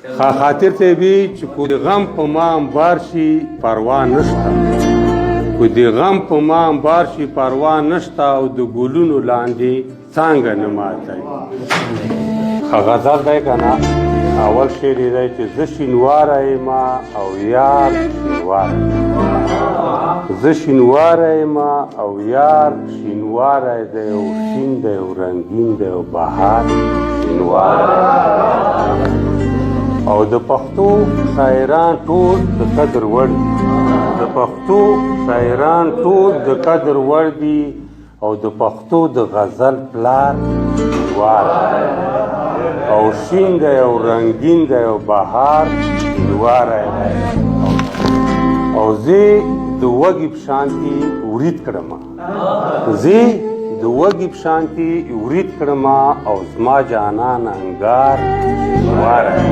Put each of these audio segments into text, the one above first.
خاطر ته وي چې کو د غم په ما انبار شي پروا نشته، کو د غم په ما انبار شي پروا نشته او د ګلونو لاندې څانګه نه ماتوي. غزل دی که نه؟ اول شعر یې دی چې زه شینواره یمه او یار شینواره، زه شینواره یمه او یار شینواره دی او شین دی او رنګین دی او بهار شینواره. او د پښتو شاعران ټول د قدر وړ دي، د پښتو شاعران ټول د قدر وړ دي او د پښتو د غزل پلار شینواره او شین دی او رنګین دی او بهار شینواره دی. او زه د وږي په شانتي ورید کړمه، زه د وږي په شانتي ورید کړمه او زما جانان انګار شینواره دی.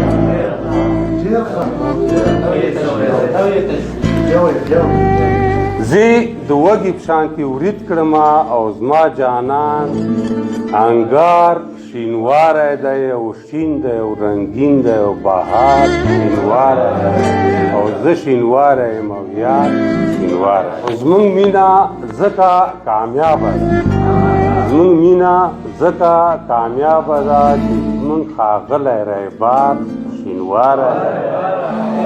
زه د وږي په شانتي ورید کړمه او زما جانان انګار شینواره دی او شین دی او رنګین دی او بهار شینواره دی او زه شینواره یم او یار شینواره. زمونږ مینه ځکه کامیابه ده، زمونږ مینه ځکه کامیابه ده چې زمونږ ښاغلی رهبر شینواره دی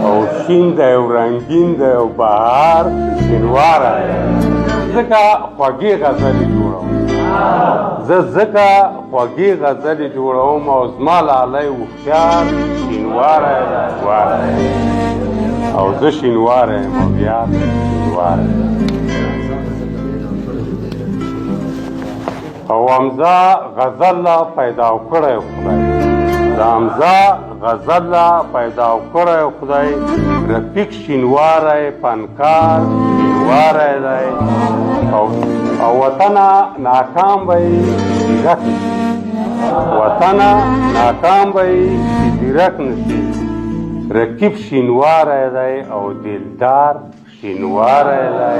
او شین دی او رنګین دی او بهار شینواره دی. ځکه خوږې غزلې جوړوم، زه ځکه خوږې غزلې جوړوم او زما لالی هوښیار شینواره دی او زه شینواره یم او یار شینواره. او حمزه غزل لا پیدا کړی خدای، د حمزه غزل لا پیدا کړی خدای، رفیق شینواره فنکار شینواره دی او وطنه ناکام به یې ځیرک نشي، وطنه ناکام به یې ځیرک نشي. رقیب شینواره دی او دلدار شینواره دی